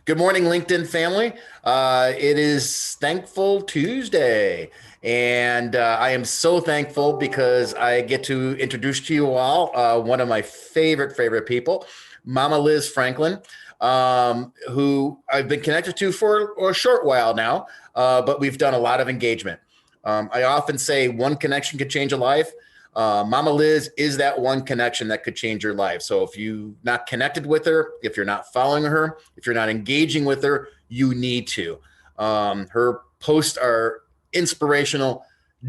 Good morning, LinkedIn family. It is Thankful Tuesday, and I am so thankful because I get to introduce to you all one of my favorite people, Mama Liz Franklin, who I've been connected to for a short while now, but we've done a lot of engagement. I often say one connection could change a life. Mama Liz is that one connection that could change your life. So if you're not connected with her, if you're not following her, if you're not engaging with her, you need to. Her posts are inspirational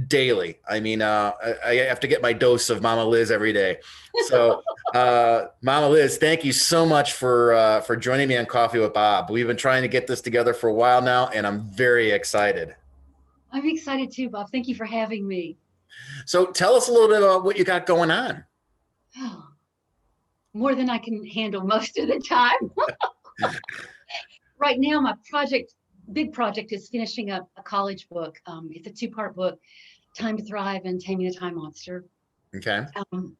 daily. I mean, I have to get my dose of Mama Liz every day. So, Mama Liz, thank you so much for joining me on Coffee with Bob. We've been trying to get this together for a while now, and I'm very excited. I'm excited too, Bob. Thank you for having me. So, tell us a little bit about what you got going on. Oh, more than I can handle most of the time. Right now, my big project is finishing up a college book. It's a two-part book, Time to Thrive and Taming the Time Monster. Okay.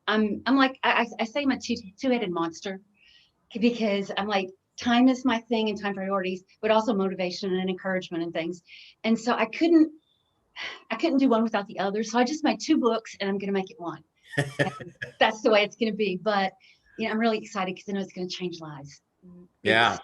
I'm like I say I'm a two-headed monster because I'm like time is my thing and time priorities, but also motivation and encouragement and things. And so I couldn't do one without the other. So I just made two books and I'm going to make it one. And that's the way it's going to be. But I'm really excited because I know it's going to change lives. Yeah. It's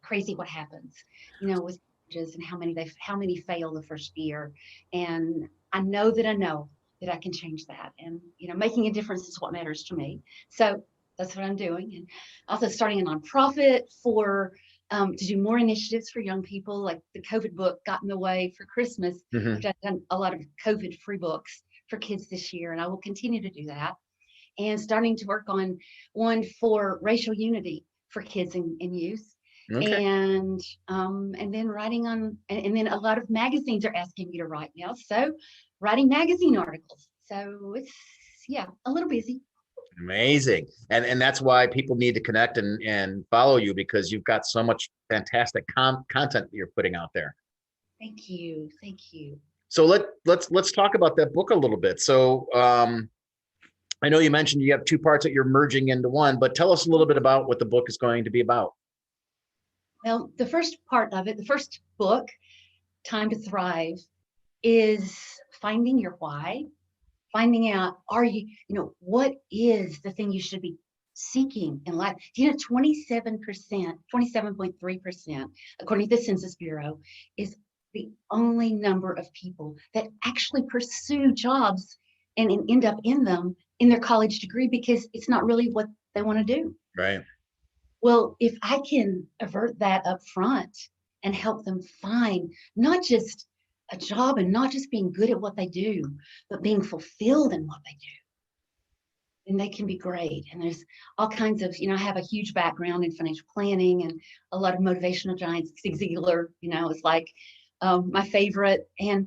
crazy what happens, with colleges and how many fail the first year. And I know that I can change that. And making a difference is what matters to me. So that's what I'm doing. And also starting a nonprofit to do more initiatives for young people. Like the COVID book got in the way for Christmas. Mhm. I've done a lot of COVID free books for kids this year, and I will continue to do that. And starting to work on one for racial unity for kids and youth. Okay. And then writing on, and then a lot of magazines are asking me to write now. So writing magazine articles. So it's, yeah, a little busy. Amazing. And that's why people need to connect and follow you because you've got so much fantastic content that you're putting out there. Thank you. Thank you. So let's talk about that book a little bit. So I know you mentioned you have two parts that you're merging into one, but tell us a little bit about what the book is going to be about. Well, the first part of it, the first book, Time to Thrive, is finding your why, finding out, what is the thing you should be seeking in life? 27%, 27.3%, according to the Census Bureau, is the only number of people that actually pursue jobs and end up in them in their college degree because it's not really what they want to do. Right. Well, if I can avert that up front and help them find not just a job and not just being good at what they do, but being fulfilled in what they do, then they can be great. And there's all kinds of, I have a huge background in financial planning and a lot of motivational giants. Zig Ziglar, is like my favorite. And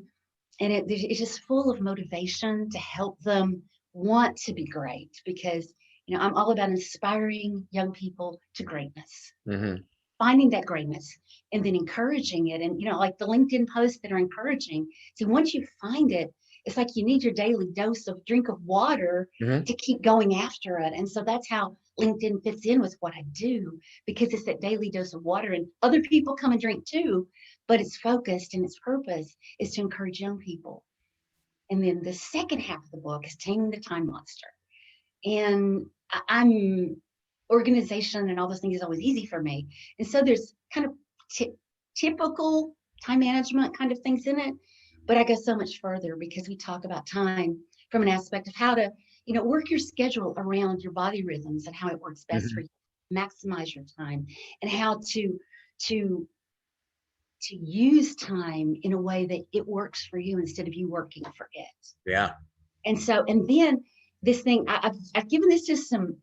it's just full of motivation to help them want to be great because I'm all about inspiring young people to greatness, Hmm. finding that greatness, and then encouraging it. And like the LinkedIn posts that are encouraging. See, once you find it, it's like you need your daily dose of drink of water Hmm. to keep going after it. And so that's how LinkedIn fits in with what I do because it's that daily dose of water. And other people come and drink too, but it's focused and its purpose is to encourage young people. And then the second half of the book is Taming the Time Monster. And I'm organization and all those things is always easy for me. And so there's kind of typical time management kind of things in it, but I go so much further because we talk about time from an aspect of how to, work your schedule around your body rhythms and how it works best for Hmm. you, maximize your time, and how to use time in a way that it works for you instead of you working for it. Yeah. And then this thing, I've given this to some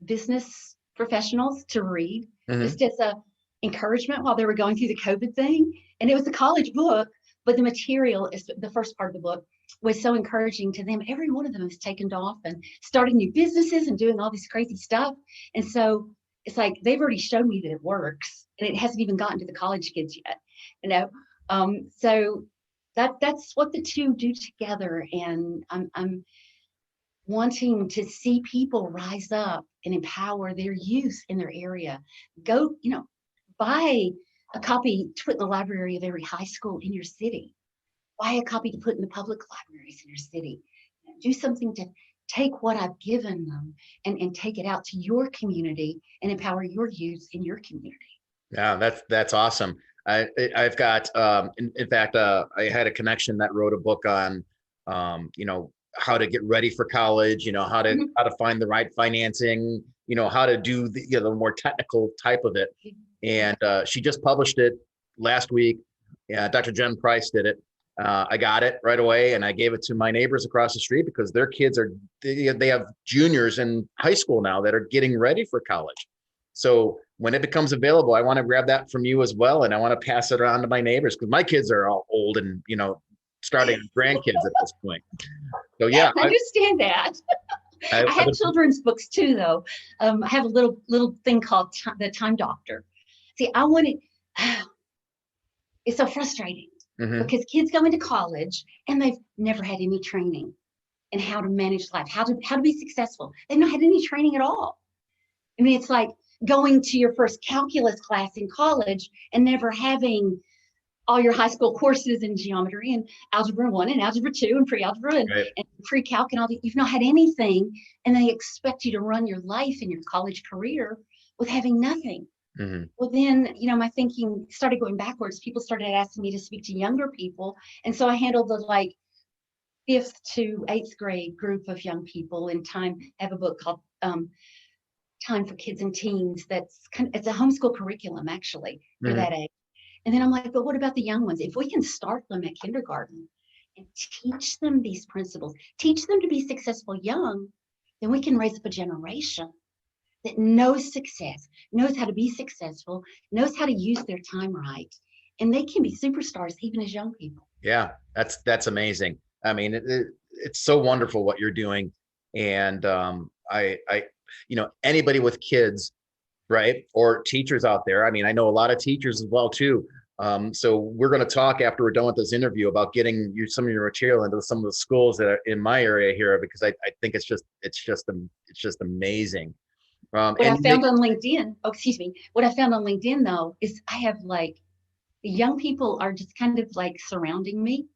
business professionals to read, Hmm. just as a encouragement while they were going through the COVID thing. And it was a college book, but the material is the first part of the book was so encouraging to them. Every one of them has taken off and starting new businesses and doing all this crazy stuff. And so it's like they've already shown me that it works, and it hasn't even gotten to the college kids yet. So that's what the two do together. And I'm wanting to see people rise up and empower their youth in their area. Go, buy a copy to put in the library of every high school in your city. Buy a copy to put in the public libraries in your city. Do something to take what I've given them and take it out to your community and empower your youth in your community. Yeah, that's awesome. I've got in fact I had a connection that wrote a book on how to get ready for college, how to find the right financing, how to do the more technical type of it. And she just published it last week. Yeah, Dr. Jen Price did it. I got it right away and I gave it to my neighbors across the street because their kids they have juniors in high school now that are getting ready for college. So when it becomes available, I want to grab that from you as well. And I want to pass it around to my neighbors because my kids are all old and, starting grandkids at this point. So yeah. I understand that. I have children's books too, though. I have a little thing called the Time Doctor. See, it's so frustrating because kids go into college and they've never had any training in how to manage life, how to be successful. They've not had any training at all. I mean, it's like going to your first calculus class in college and never having all your high school courses in geometry and algebra 1 and algebra 2 and pre-algebra and pre-calc and all that. You've not had anything, and they expect you to run your life and your college career with having nothing. Well, then, my thinking started going backwards. People started asking me to speak to younger people. And so I handled the 5th to 8th grade group of young people in time. I have a book called Time for Kids and Teens. It's a homeschool curriculum actually for that age. And then I'm like, but what about the young ones? If we can start them at kindergarten and teach them these principles, teach them to be successful young, then we can raise up a generation that knows success, knows how to be successful, knows how to use their time right. And they can be superstars even as young people. Yeah, that's amazing. I mean, it's so wonderful what you're doing. And anybody with kids, right? Or teachers out there. I mean, I know a lot of teachers as well too. So we're going to talk after we're done with this interview about getting you some of your material into some of the schools that are in my area here, because I think it's just amazing. What I found on LinkedIn, what I found on LinkedIn though, is I have the young people are just kind of surrounding me,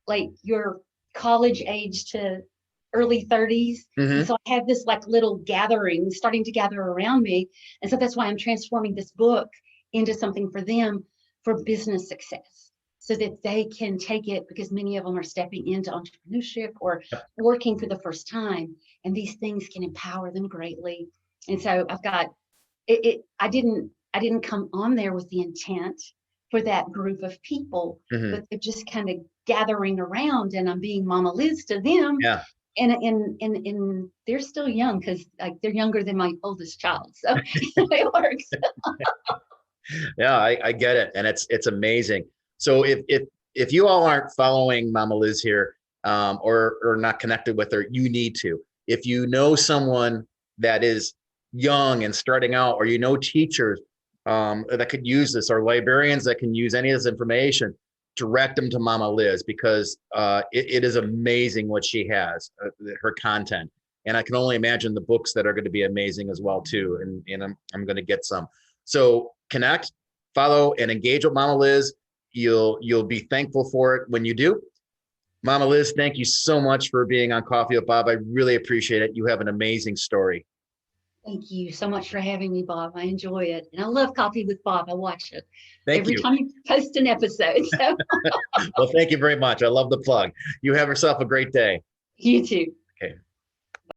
like your college age to early 30s. And so I have this little gathering starting to gather around me. And so that's why I'm transforming this book into something for them for business success, so that they can take it, because many of them are stepping into entrepreneurship or working for the first time. And these things can empower them greatly. And so I've got it. I didn't come on there with the intent for that group of people, but they're just kind of gathering around, and I'm being MamaLiz to them. Yeah. And they're still young, because they're younger than my oldest child, so it works. Yeah, I get it, and it's amazing. So if you all aren't following MamaLiz here, or not connected with her, you need to. If you know someone that is young and starting out, or teachers that could use this, or librarians that can use any of this information, direct them to MamaLiz, because it is amazing what she has, her content. And I can only imagine the books that are going to be amazing as well too. And I'm going to get some. So connect, follow, and engage with MamaLiz. You'll be thankful for it when you do. MamaLiz, thank you so much for being on Coffee with Bob. I really appreciate it. You have an amazing story. Thank you so much for having me, Bob. I enjoy it. And I love Coffee with Bob. I watch it every time you post an episode. So. Well, thank you very much. I love the plug. You have yourself a great day. You too.